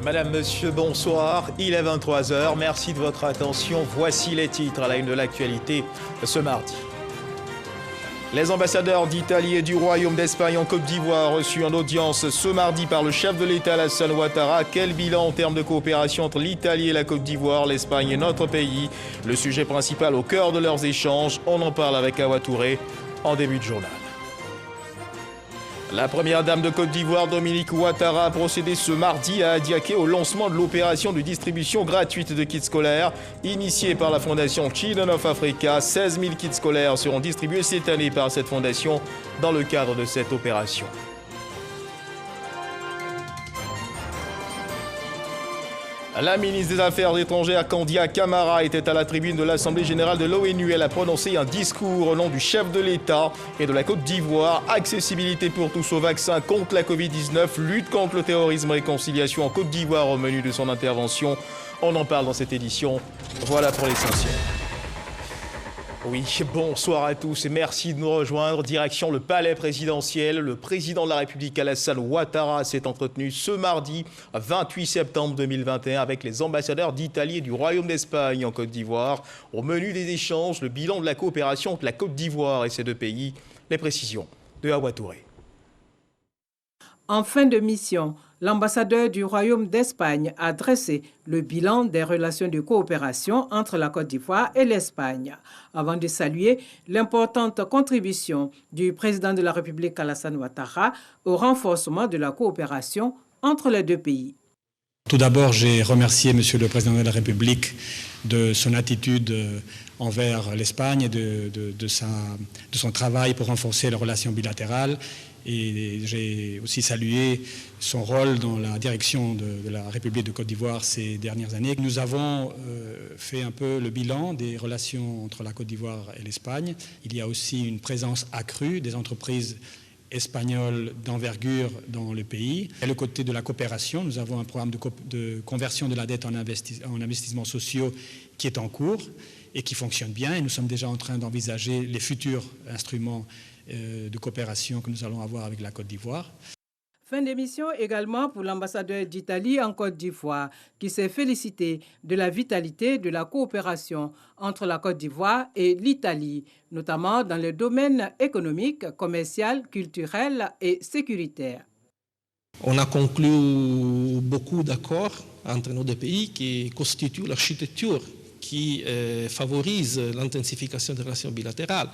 Madame, Monsieur, bonsoir. Il est 23 h. Merci de votre attention. Voici les titres à la une de l'actualité ce mardi. Les ambassadeurs d'Italie et du Royaume d'Espagne en Côte d'Ivoire reçus en audience ce mardi par le chef de l'État Alassane Ouattara. Quel bilan en termes de coopération entre l'Italie et la Côte d'Ivoire, l'Espagne et notre pays? Le sujet principal au cœur de leurs échanges. On en parle avec Awa Touré en début de journal. La première dame de Côte d'Ivoire, Dominique Ouattara, a procédé ce mardi à Adiaké au lancement de l'opération de distribution gratuite de kits scolaires initiée par la fondation Children of Africa. 16 000 kits scolaires seront distribués cette année par cette fondation dans le cadre de cette opération. La ministre des Affaires étrangères, Kandia Camara, était à la tribune de l'Assemblée générale de l'ONU. Elle a prononcé un discours au nom du chef de l'État et de la Côte d'Ivoire. Accessibilité pour tous aux vaccins contre la Covid-19, lutte contre le terrorisme, réconciliation en Côte d'Ivoire au menu de son intervention. On en parle dans cette édition. Voilà pour l'essentiel. Oui, bonsoir à tous et merci de nous rejoindre. Direction le palais présidentiel. Le président de la République, Alassane Ouattara, s'est entretenu ce mardi 28 septembre 2021 avec les ambassadeurs d'Italie et du Royaume d'Espagne en Côte d'Ivoire. Au menu des échanges, le bilan de la coopération entre la Côte d'Ivoire et ces deux pays. Les précisions de Awa Touré. En fin de mission, l'ambassadeur du Royaume d'Espagne a dressé le bilan des relations de coopération entre la Côte d'Ivoire et l'Espagne, avant de saluer l'importante contribution du président de la République Alassane Ouattara au renforcement de la coopération entre les deux pays. Tout d'abord, j'ai remercié Monsieur le Président de la République de son attitude envers l'Espagne et de son travail pour renforcer les relations bilatérales. Et j'ai aussi salué son rôle dans la direction de la République de Côte d'Ivoire ces dernières années. Nous avons fait un peu le bilan des relations entre la Côte d'Ivoire et l'Espagne. Il y a aussi une présence accrue des entreprises espagnoles d'envergure dans le pays. Et le côté de la coopération, nous avons un programme de conversion de la dette en investissements sociaux qui est en cours et qui fonctionne bien. Et nous sommes déjà en train d'envisager les futurs instruments de coopération que nous allons avoir avec la Côte d'Ivoire. Fin d'émission également pour l'ambassadeur d'Italie en Côte d'Ivoire, qui s'est félicité de la vitalité de la coopération entre la Côte d'Ivoire et l'Italie, notamment dans les domaines économiques, commercial, culturel et sécuritaire. On a conclu beaucoup d'accords entre nos deux pays qui constituent l'architecture qui favorise l'intensification des relations bilatérales.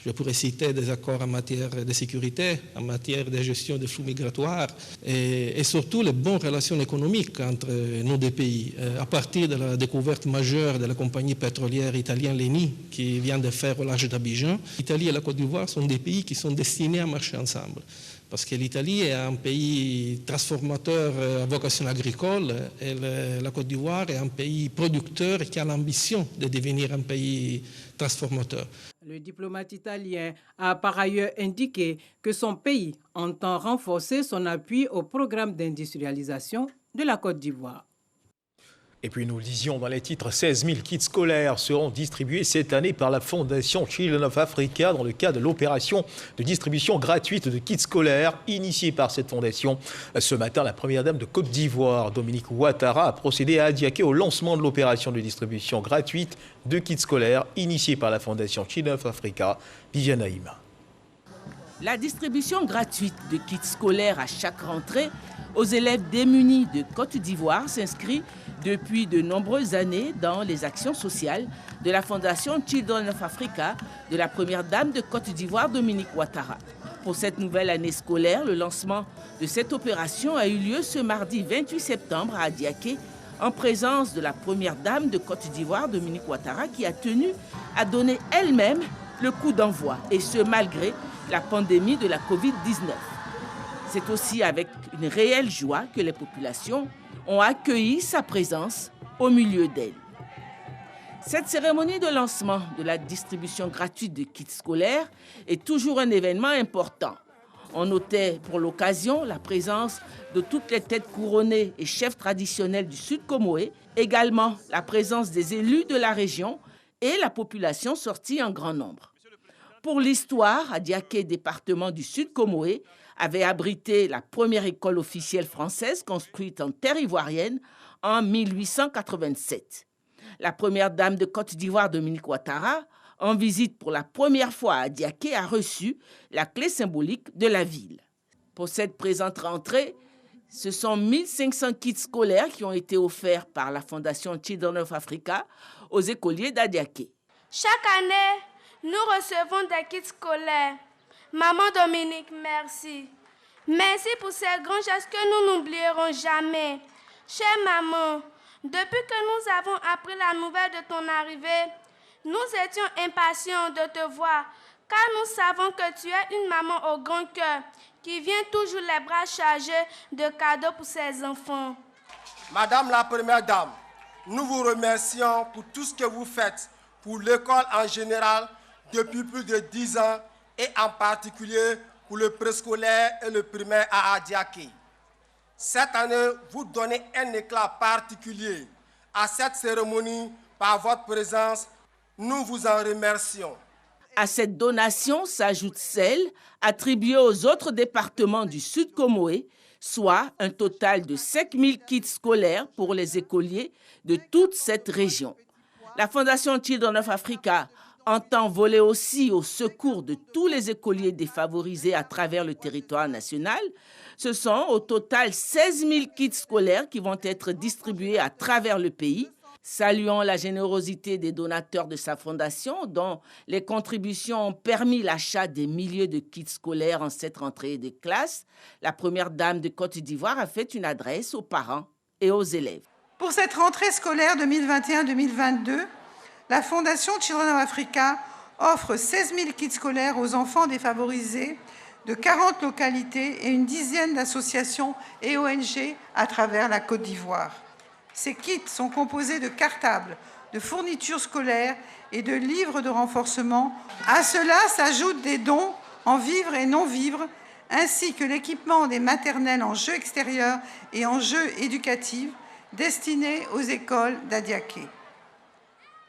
Je pourrais citer des accords en matière de sécurité, en matière de gestion des flux migratoires et surtout les bonnes relations économiques entre nos deux pays. À partir de la découverte majeure de la compagnie pétrolière italienne Eni qui vient de faire au large d'Abidjan, l'Italie et la Côte d'Ivoire sont des pays qui sont destinés à marcher ensemble. Parce que l'Italie est un pays transformateur à vocation agricole et la Côte d'Ivoire est un pays producteur qui a l'ambition de devenir un pays transformateur. Le diplomate italien a par ailleurs indiqué que son pays entend renforcer son appui au programme d'industrialisation de la Côte d'Ivoire. Et puis nous le disions dans les titres, 16 000 kits scolaires seront distribués cette année par la fondation Children of Africa dans le cadre de l'opération de distribution gratuite de kits scolaires initiée par cette fondation. Ce matin, la première dame de Côte d'Ivoire, Dominique Ouattara, a procédé à Adiaké au lancement de l'opération de distribution gratuite de kits scolaires initiée par la fondation Children of Africa. Viviane Haïma. La distribution gratuite de kits scolaires à chaque rentrée aux élèves démunis de Côte d'Ivoire s'inscrit depuis de nombreuses années dans les actions sociales de la Fondation Children of Africa de la première dame de Côte d'Ivoire, Dominique Ouattara. Pour cette nouvelle année scolaire, le lancement de cette opération a eu lieu ce mardi 28 septembre à Adiaké, en présence de la première dame de Côte d'Ivoire, Dominique Ouattara, qui a tenu à donner elle-même le coup d'envoi, et ce malgré la pandémie de la Covid-19. C'est aussi avec une réelle joie que les populations ont accueilli sa présence au milieu d'elles. Cette cérémonie de lancement de la distribution gratuite de kits scolaires est toujours un événement important. On notait pour l'occasion la présence de toutes les têtes couronnées et chefs traditionnels du Sud Comoé, également la présence des élus de la région et la population sortie en grand nombre. Pour l'histoire, Adiaké, département du Sud Comoé, avait abrité la première école officielle française construite en terre ivoirienne en 1887. La première dame de Côte d'Ivoire, Dominique Ouattara, en visite pour la première fois à Adiaké, a reçu la clé symbolique de la ville. Pour cette présente rentrée, ce sont 1500 kits scolaires qui ont été offerts par la Fondation Children of Africa aux écoliers d'Adiaké. Chaque année, nous recevons des kits scolaires. Maman Dominique, merci. Merci pour ces grands gestes que nous n'oublierons jamais. Chère maman, depuis que nous avons appris la nouvelle de ton arrivée, nous étions impatients de te voir, car nous savons que tu es une maman au grand cœur qui vient toujours les bras chargés de cadeaux pour ses enfants. Madame la Première Dame, nous vous remercions pour tout ce que vous faites pour l'école en général depuis plus de 10 ans et en particulier pour le préscolaire et le primaire à Adiaké. Cette année, vous donnez un éclat particulier à cette cérémonie par votre présence. Nous vous en remercions. À cette donation s'ajoute celle attribuée aux autres départements du Sud Comoé, soit un total de 5000 kits scolaires pour les écoliers de toute cette région. La Fondation Children of Africa entend voler aussi au secours de tous les écoliers défavorisés à travers le territoire national. Ce sont au total 16 000 kits scolaires qui vont être distribués à travers le pays. Saluant la générosité des donateurs de sa fondation, dont les contributions ont permis l'achat des milliers de kits scolaires en cette rentrée des classes, la Première Dame de Côte d'Ivoire a fait une adresse aux parents et aux élèves. Pour cette rentrée scolaire 2021-2022, la Fondation Children of Africa offre 16 000 kits scolaires aux enfants défavorisés de 40 localités et une dizaine d'associations et ONG à travers la Côte d'Ivoire. Ces kits sont composés de cartables, de fournitures scolaires et de livres de renforcement. À cela s'ajoutent des dons en vivres et non-vivres, ainsi que l'équipement des maternelles en jeux extérieurs et en jeux éducatifs destinés aux écoles d'Adiaké.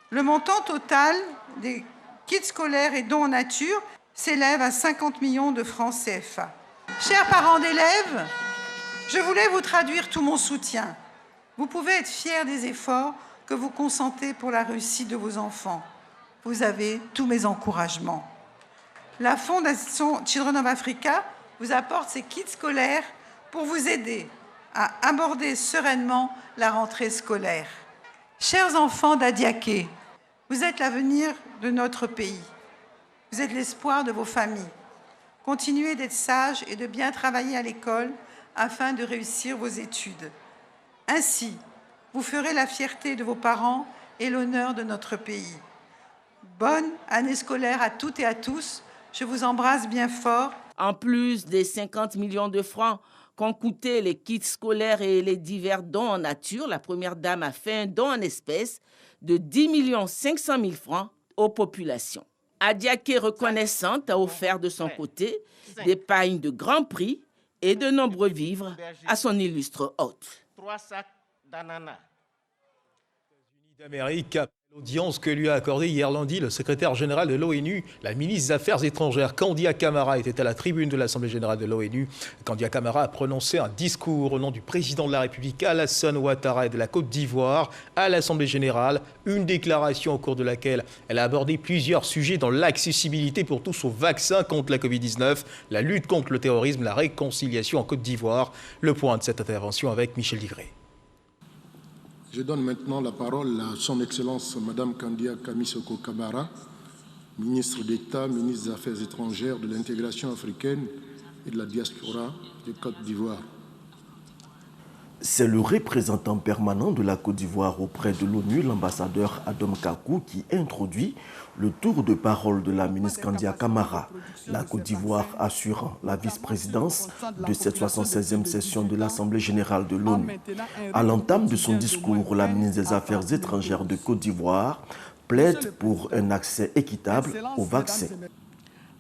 Le montant total des kits scolaires et dons en nature s'élève à 50 millions de francs CFA. Chers parents d'élèves, je voulais vous traduire tout mon soutien. Vous pouvez être fiers des efforts que vous consentez pour la réussite de vos enfants. Vous avez tous mes encouragements. La Fondation Children of Africa vous apporte ces kits scolaires pour vous aider à aborder sereinement la rentrée scolaire. Chers enfants d'Adiaké, vous êtes l'avenir de notre pays. Vous êtes l'espoir de vos familles. Continuez d'être sages et de bien travailler à l'école afin de réussir vos études. Ainsi, vous ferez la fierté de vos parents et l'honneur de notre pays. Bonne année scolaire à toutes et à tous. Je vous embrasse bien fort. En plus des 50 millions de francs qu'ont coûté les kits scolaires et les divers dons en nature, la Première Dame a fait un don en espèces de 10 500 000 francs aux populations. Adiaké reconnaissante a offert de son côté des pagnes de grand prix et de nombreux vivres à son illustre hôte. 3 sacs d'ananas. D'Amérique, l'audience que lui a accordée hier lundi le secrétaire général de l'ONU, la ministre des Affaires étrangères, Kandia Camara, était à la tribune de l'Assemblée générale de l'ONU. Kandia Camara a prononcé un discours au nom du président de la République, Alassane Ouattara, et de la Côte d'Ivoire à l'Assemblée générale. Une déclaration au cours de laquelle elle a abordé plusieurs sujets dans l'accessibilité pour tous aux vaccins contre la Covid-19, la lutte contre le terrorisme, la réconciliation en Côte d'Ivoire. Le point de cette intervention avec Michel Digré. Je donne maintenant la parole à son Excellence Madame Kandia Kamisoko Camara, ministre d'État, ministre des Affaires étrangères, de l'intégration africaine et de la diaspora de Côte d'Ivoire. C'est le représentant permanent de la Côte d'Ivoire auprès de l'ONU, l'ambassadeur Adam Kakou, qui introduit le tour de parole de la ministre Kandia Camara. La Côte d'Ivoire assurant la vice-présidence de cette 76e session de l'Assemblée générale de l'ONU. À l'entame de son discours, la ministre des Affaires étrangères de Côte d'Ivoire plaide pour un accès équitable aux vaccins.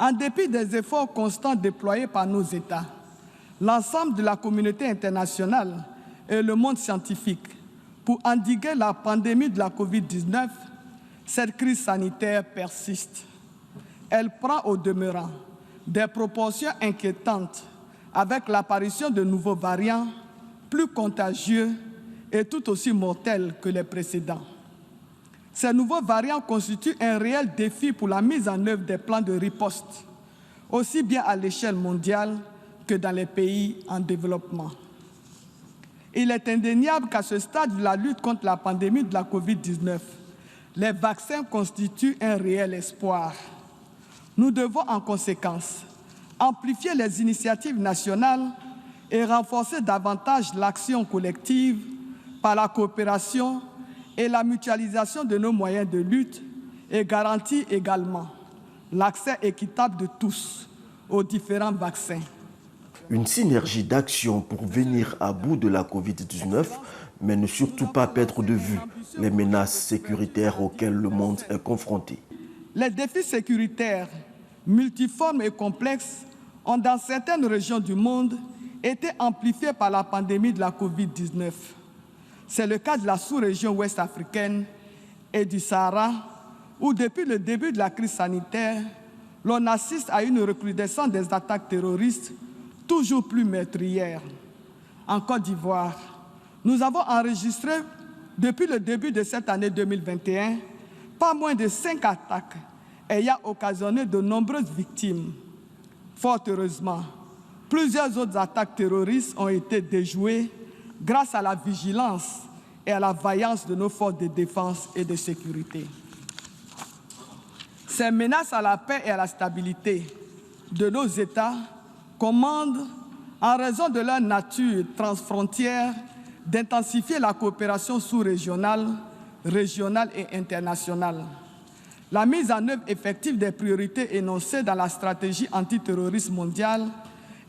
En dépit des efforts constants déployés par nos États, l'ensemble de la communauté internationale et le monde scientifique pour endiguer la pandémie de la Covid-19, cette crise sanitaire persiste. Elle prend au demeurant des proportions inquiétantes avec l'apparition de nouveaux variants plus contagieux et tout aussi mortels que les précédents. Ces nouveaux variants constituent un réel défi pour la mise en œuvre des plans de riposte, aussi bien à l'échelle mondiale que dans les pays en développement. Il est indéniable qu'à ce stade de la lutte contre la pandémie de la COVID-19, les vaccins constituent un réel espoir. Nous devons en conséquence amplifier les initiatives nationales et renforcer davantage l'action collective par la coopération et la mutualisation de nos moyens de lutte et garantir également l'accès équitable de tous aux différents vaccins. Une synergie d'action pour venir à bout de la COVID-19, mais ne surtout pas perdre de vue les menaces sécuritaires auxquelles le monde est confronté. Les défis sécuritaires multiformes et complexes ont dans certaines régions du monde été amplifiés par la pandémie de la COVID-19. C'est le cas de la sous-région ouest africaine et du Sahara, où depuis le début de la crise sanitaire, l'on assiste à une recrudescence des attaques terroristes toujours plus meurtrières. En Côte d'Ivoire, nous avons enregistré depuis le début de cette année 2021 pas moins de 5 attaques ayant occasionné de nombreuses victimes. Fort heureusement, plusieurs autres attaques terroristes ont été déjouées grâce à la vigilance et à la vaillance de nos forces de défense et de sécurité. Ces menaces à la paix et à la stabilité de nos États commandent, en raison de leur nature transfrontière, d'intensifier la coopération sous-régionale, régionale et internationale. La mise en œuvre effective des priorités énoncées dans la stratégie antiterroriste mondiale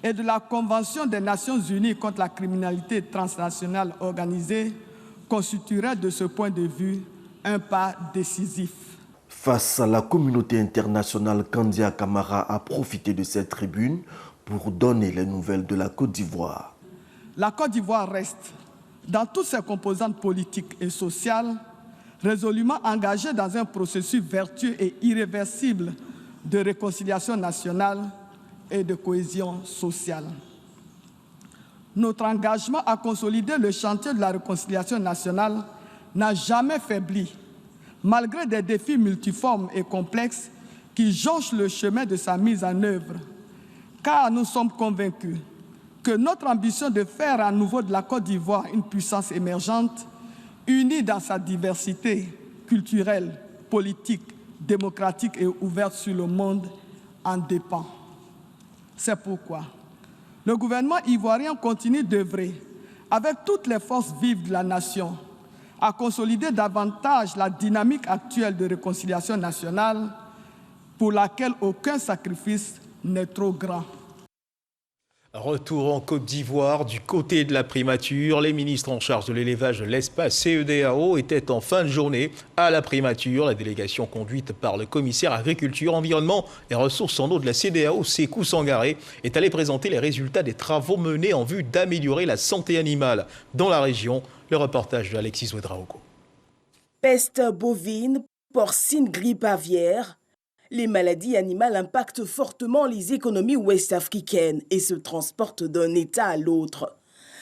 et de la Convention des Nations Unies contre la criminalité transnationale organisée constituerait de ce point de vue un pas décisif. Face à la communauté internationale, Kandia Camara a profité de cette tribune pour donner les nouvelles de la Côte d'Ivoire. La Côte d'Ivoire reste, dans toutes ses composantes politiques et sociales, résolument engagée dans un processus vertueux et irréversible de réconciliation nationale et de cohésion sociale. Notre engagement à consolider le chantier de la réconciliation nationale n'a jamais faibli, malgré des défis multiformes et complexes qui jonchent le chemin de sa mise en œuvre, car nous sommes convaincus que notre ambition de faire à nouveau de la Côte d'Ivoire une puissance émergente, unie dans sa diversité culturelle, politique, démocratique et ouverte sur le monde, en dépend. C'est pourquoi le gouvernement ivoirien continue d'œuvrer avec toutes les forces vives de la nation à consolider davantage la dynamique actuelle de réconciliation nationale pour laquelle aucun sacrifice n'est trop grand. Retour en Côte d'Ivoire, du côté de la primature. Les ministres en charge de l'élevage de l'espace CEDEAO étaient en fin de journée à la primature. La délégation conduite par le commissaire agriculture, environnement et ressources en eau de la CEDEAO, Sékou Sangaré, est allé présenter les résultats des travaux menés en vue d'améliorer la santé animale dans la région. Le reportage de Alexis Ouedraogo. Peste bovine, porcine, grippe aviaire. Les maladies animales impactent fortement les économies ouest-africaines et se transportent d'un État à l'autre.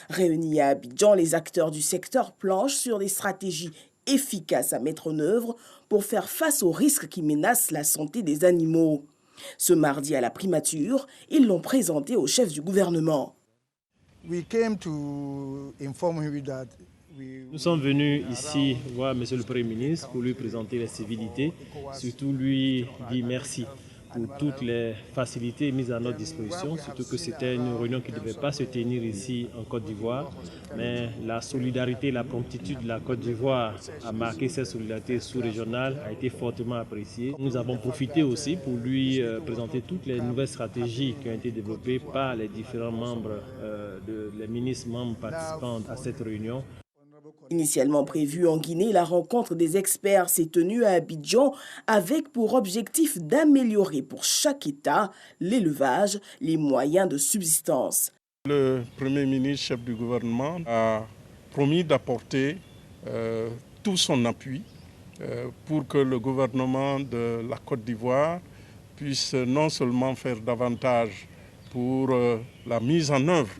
Réunis à Abidjan, les acteurs du secteur planchent sur des stratégies efficaces à mettre en œuvre pour faire face aux risques qui menacent la santé des animaux. Ce mardi à la primature, ils l'ont présenté au chef du gouvernement. Nous sommes venus ici voir M. le Premier ministre pour lui présenter les civilités, surtout lui dire merci pour toutes les facilités mises à notre disposition, surtout que c'était une réunion qui ne devait pas se tenir ici en Côte d'Ivoire, mais la solidarité, la promptitude de la Côte d'Ivoire à marquer cette solidarité sous-régionale a été fortement appréciée. Nous avons profité aussi pour lui présenter toutes les nouvelles stratégies qui ont été développées par les différents membres, les ministres membres participants à cette réunion. Initialement prévue en Guinée, la rencontre des experts s'est tenue à Abidjan avec pour objectif d'améliorer pour chaque État l'élevage, les moyens de subsistance. Le Premier ministre, chef du gouvernement, a promis d'apporter tout son appui pour que le gouvernement de la Côte d'Ivoire puisse non seulement faire davantage pour la mise en œuvre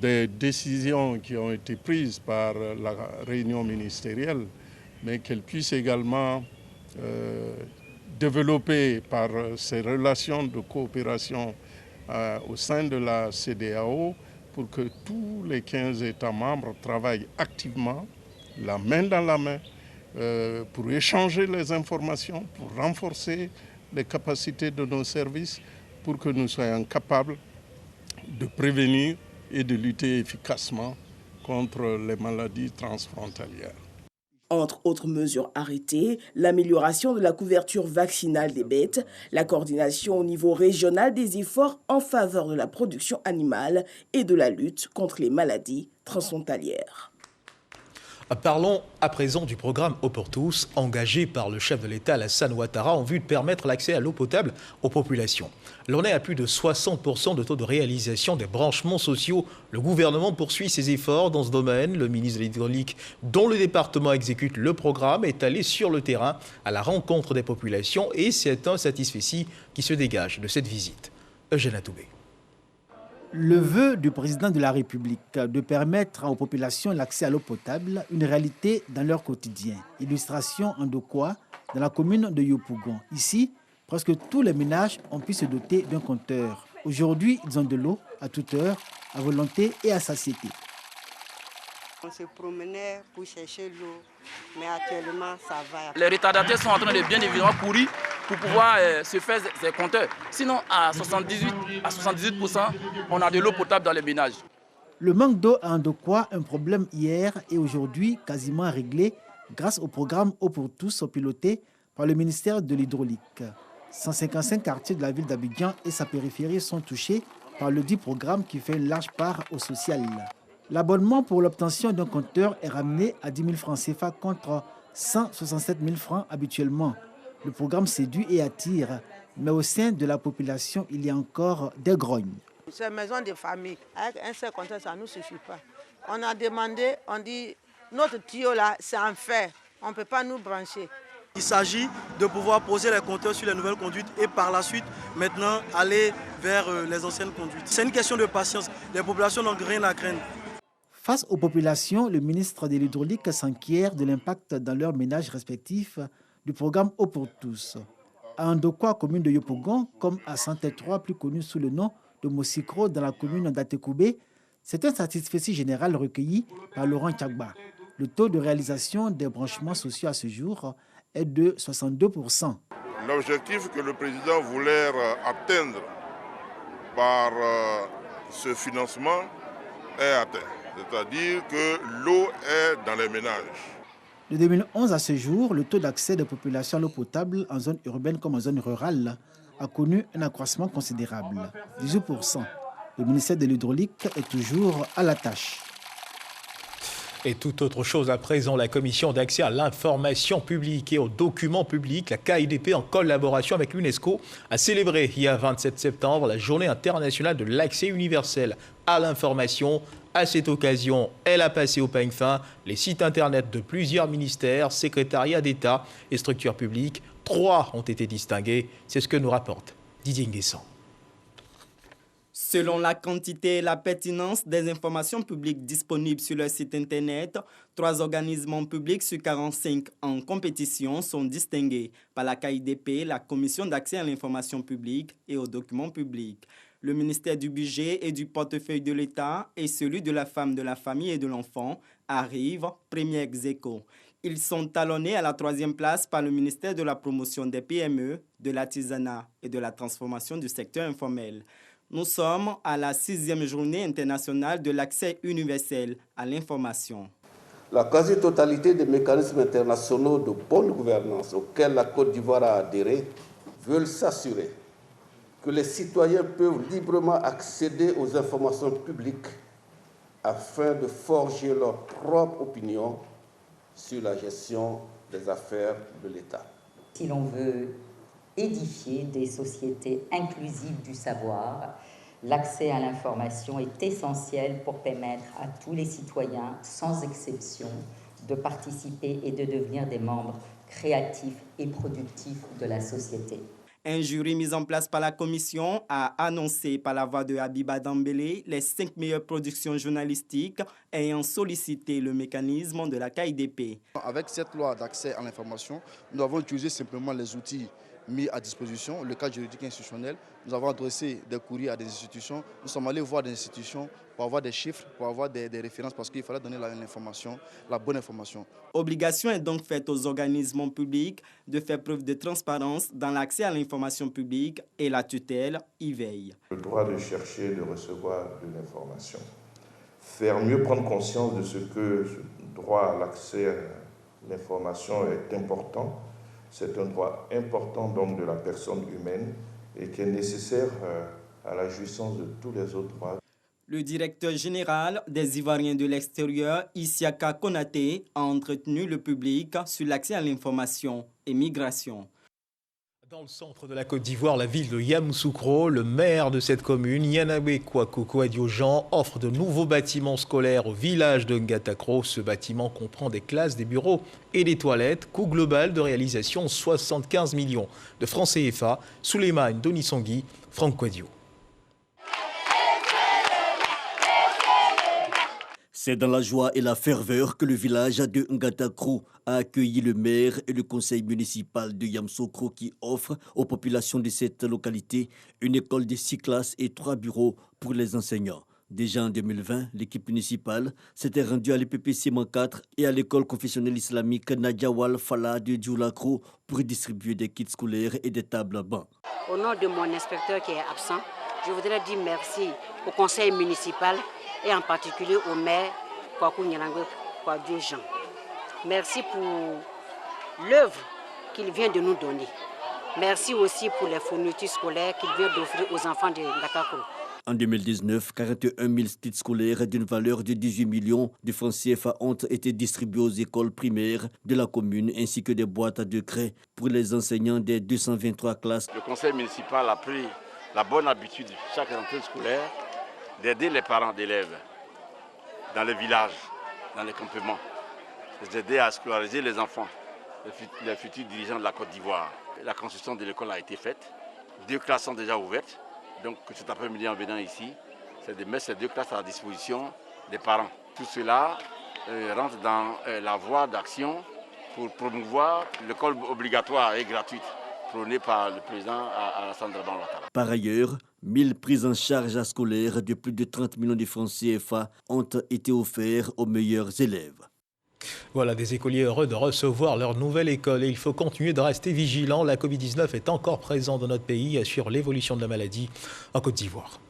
des décisions qui ont été prises par la réunion ministérielle, mais qu'elle puisse également développer par ces relations de coopération au sein de la CEDEAO pour que tous les 15 États membres travaillent activement, la main dans la main, pour échanger les informations, pour renforcer les capacités de nos services, pour que nous soyons capables de prévenir et de lutter efficacement contre les maladies transfrontalières. Entre autres mesures arrêtées, l'amélioration de la couverture vaccinale des bêtes, la coordination au niveau régional des efforts en faveur de la production animale et de la lutte contre les maladies transfrontalières. Parlons à présent du programme Eau pour tous, engagé par le chef de l'État Alassane Ouattara en vue de permettre l'accès à l'eau potable aux populations. L'on est à plus de 60% de taux de réalisation des branchements sociaux. Le gouvernement poursuit ses efforts dans ce domaine. Le ministre de l'Hydraulique, dont le département exécute le programme, est allé sur le terrain à la rencontre des populations et c'est un satisfecit qui se dégage de cette visite. Eugène Atoubé. Le vœu du président de la République de permettre aux populations l'accès à l'eau potable, une réalité dans leur quotidien. Illustration en Dokwa, dans la commune de Yopougon. Ici, presque tous les ménages ont pu se doter d'un compteur. Aujourd'hui, ils ont de l'eau à toute heure, à volonté et à satiété. On se promenait pour chercher l'eau, mais actuellement, ça va. Les retardataires sont en train de bien évidemment courir pour pouvoir se faire ces compteurs. Sinon, à 78%, on a de l'eau potable dans les ménages. Le manque d'eau à Ndokwa, un problème hier et aujourd'hui quasiment réglé grâce au programme Eau pour tous piloté par le ministère de l'Hydraulique. 155 quartiers de la ville d'Abidjan et sa périphérie sont touchés par le dit programme qui fait une large part au social. L'abonnement pour l'obtention d'un compteur est ramené à 10 000 francs CFA contre 167 000 francs habituellement. Le programme séduit et attire, mais au sein de la population, il y a encore des grognes. C'est une maison de famille. Avec un seul compteur, ça ne nous suffit pas. On a demandé, on dit, notre tuyau là, c'est en fer. On ne peut pas nous brancher. Il s'agit de pouvoir poser les compteurs sur les nouvelles conduites et par la suite, maintenant, aller vers les anciennes conduites. C'est une question de patience. Les populations n'ont rien à craindre. Face aux populations, le ministre de l'Hydraulique s'inquiète de l'impact dans leurs ménages respectifs du programme Eau pour tous. À Ndokwa, commune de Yopougon, comme à Santé-3, plus connu sous le nom de Mosikro, dans la commune d'Atekoubé, c'est un satisfecit général recueilli par Laurent Tchagba. Le taux de réalisation des branchements sociaux à ce jour est de 62%. L'objectif que le président voulait atteindre par ce financement est atteint. C'est-à-dire que l'eau est dans les ménages. De 2011 à ce jour, le taux d'accès des populations à l'eau potable en zone urbaine comme en zone rurale a connu un accroissement considérable, 18%. Le ministère de l'Hydraulique est toujours à la tâche. Et toute autre chose à présent, la Commission d'accès à l'information publique et aux documents publics, la KIDP, en collaboration avec l'UNESCO, a célébré hier 27 septembre la Journée internationale de l'accès universel à l'information. À cette occasion, elle a passé au peigne fin les sites internet de plusieurs ministères, secrétariats d'État et structures publiques. 3 ont été distingués. C'est ce que nous rapporte Didier Nguessan. Selon la quantité et la pertinence des informations publiques disponibles sur le site internet, 3 organismes publics sur 45 en compétition sont distingués par la KIDP, la Commission d'accès à l'information publique et aux documents publics. Le ministère du Budget et du Portefeuille de l'État et celui de la femme, de la famille et de l'enfant arrivent premier ex aequo. Ils sont talonnés à la 3e place par le ministère de la Promotion des PME, de l'artisanat et de la transformation du secteur informel. Nous sommes à la 6e journée internationale de l'accès universel à l'information. La quasi-totalité des mécanismes internationaux de bonne gouvernance auxquels la Côte d'Ivoire a adhéré veulent s'assurer que les citoyens peuvent librement accéder aux informations publiques afin de forger leur propre opinion sur la gestion des affaires de l'État. Si l'on veut édifier des sociétés inclusives du savoir, l'accès à l'information est essentiel pour permettre à tous les citoyens, sans exception, de participer et de devenir des membres créatifs et productifs de la société. Un jury mis en place par la commission a annoncé par la voix de Habiba Dambélé les 5 meilleures productions journalistiques ayant sollicité le mécanisme de la KIDP. Avec cette loi d'accès à l'information, nous avons utilisé simplement les outils mis à disposition, le cadre juridique institutionnel. Nous avons adressé des courriers à des institutions. Nous sommes allés voir des institutions pour avoir des chiffres, pour avoir des références, parce qu'il fallait donner l'information, la bonne information. Obligation est donc faite aux organismes publics de faire preuve de transparence dans l'accès à l'information publique et la tutelle y veille. Le droit de chercher, de recevoir de l'information. Faire mieux prendre conscience de ce que ce droit à l'accès à l'information est important. C'est un droit important donc de la personne humaine et qui est nécessaire à la jouissance de tous les autres droits. Le directeur général des Ivoiriens de l'extérieur, Isiaka Konaté, a entretenu le public sur l'accès à l'information et migration. Dans le centre de la Côte d'Ivoire, la ville de Yamoussoukro, le maire de cette commune, Yanabe Kouakou Adiojan, offre de nouveaux bâtiments scolaires au village de Ngatakro. Ce bâtiment comprend des classes, des bureaux et des toilettes. Coût global de réalisation 75 millions de francs CFA. Souleymane Donisangui, Franck Quadio. C'est dans la joie et la ferveur que le village de Ngatakro a accueilli le maire et le conseil municipal de Yamoussoukro qui offre aux populations de cette localité une école de 6 classes et 3 bureaux pour les enseignants. Déjà en 2020, l'équipe municipale s'était rendue à l'EPPC 4 et à l'école confessionnelle islamique Nadjawal Fala de Djoulakro pour distribuer des kits scolaires et des tables à bancs. Au nom de mon inspecteur qui est absent, je voudrais dire merci au conseil municipal et en particulier au maire Kouakou Adiojan. Merci pour l'œuvre qu'il vient de nous donner. Merci aussi pour les fournitures scolaires qu'il vient d'offrir aux enfants de Ngatakro. En 2019, 41 000 kits scolaires d'une valeur de 18 millions de francs CFA ont été distribués aux écoles primaires de la commune ainsi que des boîtes de craie pour les enseignants des 223 classes. Le conseil municipal a pris la bonne habitude chaque rentrée scolaire d'aider les parents d'élèves dans les villages, dans les campements, d'aider à scolariser les enfants, les futurs dirigeants de la Côte d'Ivoire. La construction de l'école a été faite, 2 classes sont déjà ouvertes, donc cet après-midi en venant ici, c'est de mettre ces 2 classes à la disposition des parents. Tout cela rentre dans la voie d'action pour promouvoir l'école obligatoire et gratuite prônée par le président Alassane Dramane Ouattara. Par ailleurs, 1000 prises en charge scolaires de plus de 30 millions de francs CFA ont été offerts aux meilleurs élèves. Voilà, des écoliers heureux de recevoir leur nouvelle école et il faut continuer de rester vigilant. La Covid-19 est encore présente dans notre pays sur l'évolution de la maladie en Côte d'Ivoire.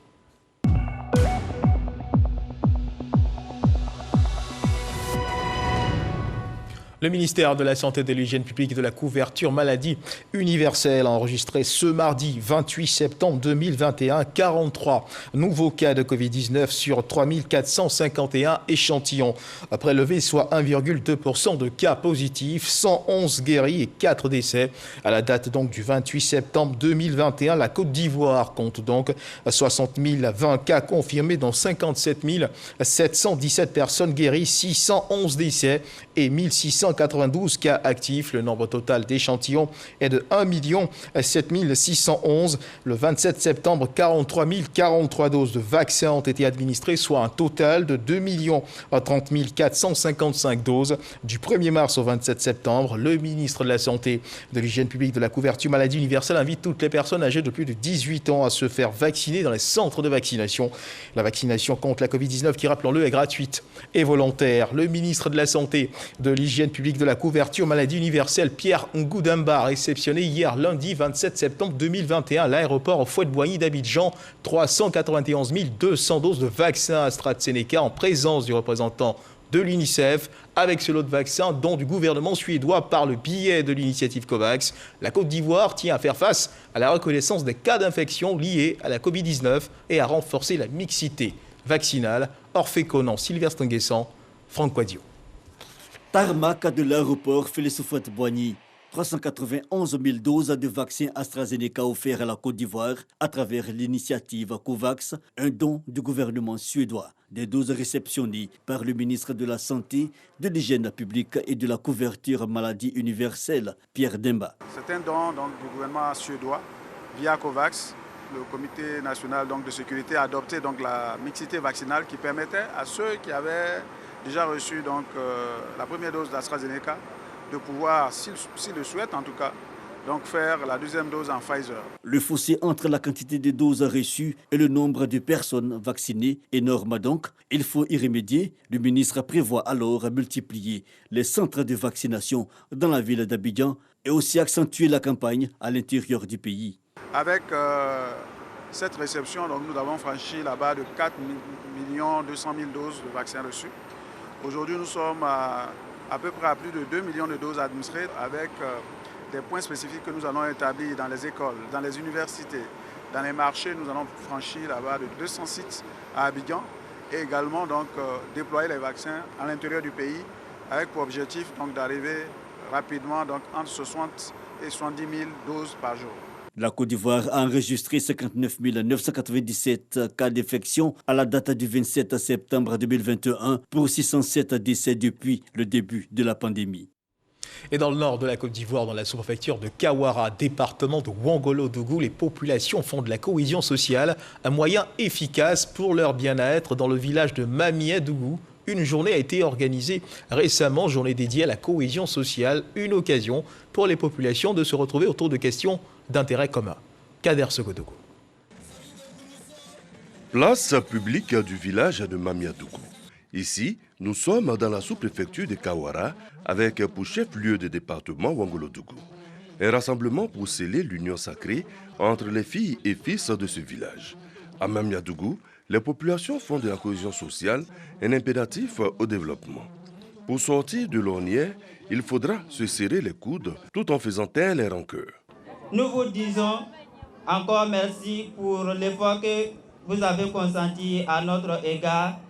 Le ministère de la Santé et de l'Hygiène publique et de la couverture maladie universelle a enregistré ce mardi 28 septembre 2021 43 nouveaux cas de Covid-19 sur 3451 échantillons prélevés, soit 1,2% de cas positifs, 111 guéris et 4 décès. À la date donc du 28 septembre 2021, la Côte d'Ivoire compte donc 60 020 cas confirmés, dont 57 717 personnes guéries, 611 décès et 1692 cas actifs. Le nombre total d'échantillons est de 1 7 611. Le 27 septembre, 43 043 doses de vaccins ont été administrées, soit un total de 2 30 455 doses. Du 1er mars au 27 septembre, le ministre de la Santé, de l'Hygiène publique, de la couverture maladie universelle invite toutes les personnes âgées de plus de 18 ans à se faire vacciner dans les centres de vaccination. La vaccination contre la Covid-19, qui, rappelons-le, est gratuite et volontaire. Le ministre de la Santé, de l'Hygiène publique, de la couverture maladie universelle, Pierre Ngoudamba, a réceptionné hier lundi 27 septembre 2021 à l'aéroport Houphouët-Boigny d'Abidjan 391 200 doses de vaccins AstraZeneca en présence du représentant de l'UNICEF, avec ce lot de vaccins dont du gouvernement suédois par le biais de l'initiative COVAX. La Côte d'Ivoire tient à faire face à la reconnaissance des cas d'infection liés à la Covid-19 et à renforcer la mixité vaccinale. Orphée Conan, Sylvestre Nguessan, Franck Quadio. Tarmac de l'aéroport Félix Houphouët-Boigny. 391 000 doses de vaccins AstraZeneca offerts à la Côte d'Ivoire à travers l'initiative COVAX, un don du gouvernement suédois. Des doses réceptionnées par le ministre de la Santé, de l'Hygiène publique et de la couverture maladie universelle, Pierre Demba. C'est un don donc, du gouvernement suédois via COVAX, le comité national de sécurité a adopté la mixité vaccinale qui permettait à ceux qui avaient déjà reçu la première dose d'AstraZeneca de pouvoir, s'ils le souhaitent en tout cas, faire la deuxième dose en Pfizer. Le fossé entre la quantité de doses reçues et le nombre de personnes vaccinées est énorme donc. Il faut y remédier. Le ministre prévoit alors multiplier les centres de vaccination dans la ville d'Abidjan et aussi accentuer la campagne à l'intérieur du pays. Avec cette réception, nous avons franchi la barre de 4 200 000 doses de vaccins reçus. Aujourd'hui, nous sommes à peu près à plus de 2 millions de doses administrées avec des points spécifiques que nous allons établir dans les écoles, dans les universités, dans les marchés. Nous allons franchir la barre de 200 sites à Abidjan et également déployer les vaccins à l'intérieur du pays avec pour objectif d'arriver rapidement entre 60 et 70 000 doses par jour. La Côte d'Ivoire a enregistré 59 997 cas d'infection à la date du 27 septembre 2021 pour 607 décès depuis le début de la pandémie. Et dans le nord de la Côte d'Ivoire, dans la sous-préfecture de Kawara, département de Ouangolo-Dougou, les populations font de la cohésion sociale un moyen efficace pour leur bien-être. Dans le village de Mamié-Dougou, une journée a été organisée récemment, journée dédiée à la cohésion sociale, une occasion pour les populations de se retrouver autour de questions d'intérêt commun. Kader Sogodogo. Place publique du village de Mamié-Dougou. Ici, nous sommes dans la sous-préfecture de Kawara avec pour chef-lieu de département Ouangolo-Dougou. Un rassemblement pour sceller l'union sacrée entre les filles et fils de ce village. À Mamié-Dougou, les populations font de la cohésion sociale un impératif au développement. Pour sortir de l'ornière, il faudra se serrer les coudes tout en faisant taire les rancœurs. Nous vous disons encore merci pour l'effort que vous avez consenti à notre égard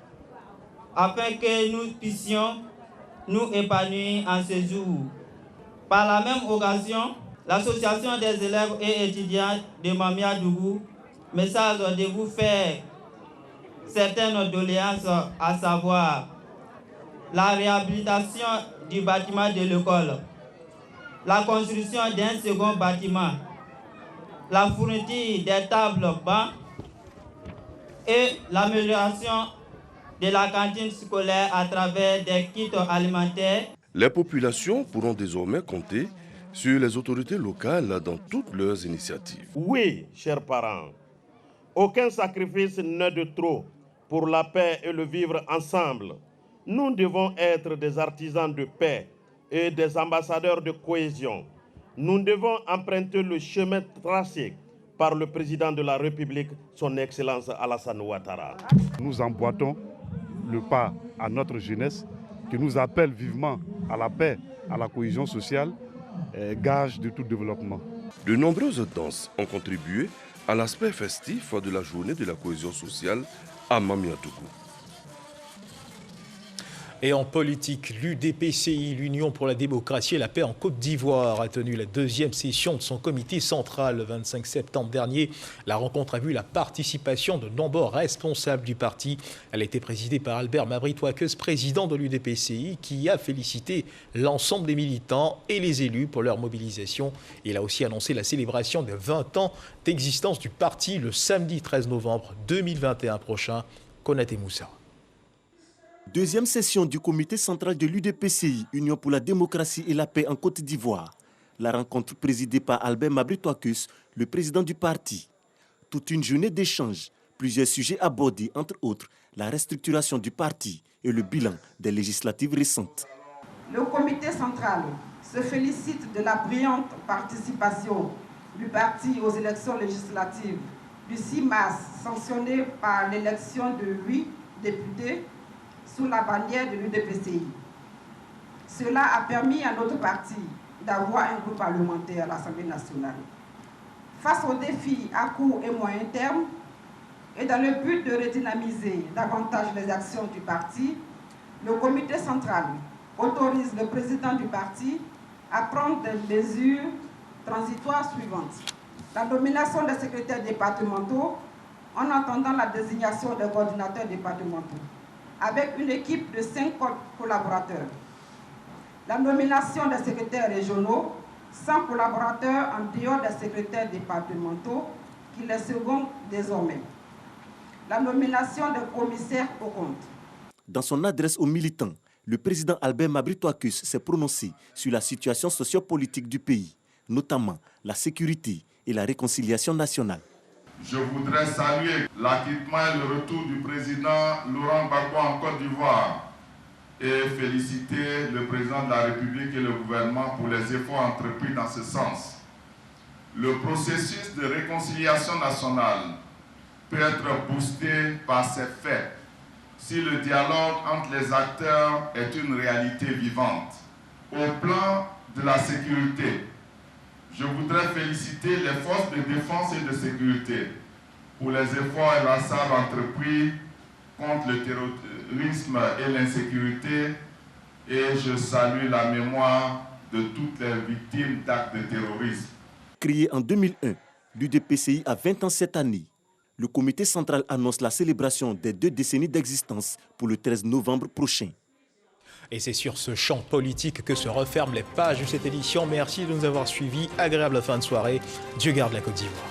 afin que nous puissions nous épanouir en ce jour. Par la même occasion, l'association des élèves et étudiants de Mamié-Dougou message de vous faire certaines doléances, à savoir la réhabilitation du bâtiment de l'école, la construction d'un second bâtiment, la fourniture des tables bancs et l'amélioration de la cantine scolaire à travers des kits alimentaires. Les populations pourront désormais compter sur les autorités locales dans toutes leurs initiatives. Oui, chers parents, aucun sacrifice n'est de trop pour la paix et le vivre ensemble. Nous devons être des artisans de paix et des ambassadeurs de cohésion. Nous devons emprunter le chemin tracé par le président de la République, son Excellence Alassane Ouattara. Nous emboîtons le pas à notre jeunesse qui nous appelle vivement à la paix, à la cohésion sociale, gage de tout développement. De nombreuses danses ont contribué à l'aspect festif de la journée de la cohésion sociale à Mamié-Dougou. Et en politique, l'UDPCI, l'Union pour la démocratie et la paix en Côte d'Ivoire, a tenu la deuxième session de son comité central le 25 septembre dernier. La rencontre a vu la participation de nombreux responsables du parti. Elle a été présidée par Albert Mabry-Touakeus, président de l'UDPCI, qui a félicité l'ensemble des militants et les élus pour leur mobilisation. Il a aussi annoncé la célébration de 20 ans d'existence du parti le samedi 13 novembre 2021 prochain. Konaté Moussa. Deuxième session du comité central de l'UDPCI, Union pour la démocratie et la paix en Côte d'Ivoire. La rencontre présidée par Albert Mabry-Touakeus, le président du parti. Toute une journée d'échanges, plusieurs sujets abordés, entre autres la restructuration du parti et le bilan des législatives récentes. Le comité central se félicite de la brillante participation du parti aux élections législatives du 6 mars, sanctionnée par l'élection de 8 députés sous la bannière de l'UDPCI. Cela a permis à notre parti d'avoir un groupe parlementaire à l'Assemblée nationale. Face aux défis à court et moyen terme, et dans le but de redynamiser davantage les actions du parti, le comité central autorise le président du parti à prendre des mesures transitoires suivantes. La nomination des secrétaires départementaux en attendant la désignation des coordinateurs départementaux, avec une équipe de 5 collaborateurs. La nomination des secrétaires régionaux 100 collaborateurs en dehors des secrétaires départementaux qui les secondent désormais. La nomination des commissaires aux comptes. Dans son adresse aux militants, le président Albert Mabry-Touakus s'est prononcé sur la situation sociopolitique du pays, notamment la sécurité et la réconciliation nationale. Je voudrais saluer l'acquittement et le retour du président Laurent Gbagbo en Côte d'Ivoire et féliciter le président de la République et le gouvernement pour les efforts entrepris dans ce sens. Le processus de réconciliation nationale peut être boosté par ces faits si le dialogue entre les acteurs est une réalité vivante. Au plan de la sécurité, je voudrais féliciter les forces de défense et de sécurité pour les efforts inlassables entrepris contre le terrorisme et l'insécurité, et je salue la mémoire de toutes les victimes d'actes de terrorisme. Créé en 2001, l'UDPCI a 20 ans cette année. Le comité central annonce la célébration des 2 décennies d'existence pour le 13 novembre prochain. Et c'est sur ce champ politique que se referment les pages de cette édition. Merci de nous avoir suivis. Agréable fin de soirée. Dieu garde la Côte d'Ivoire.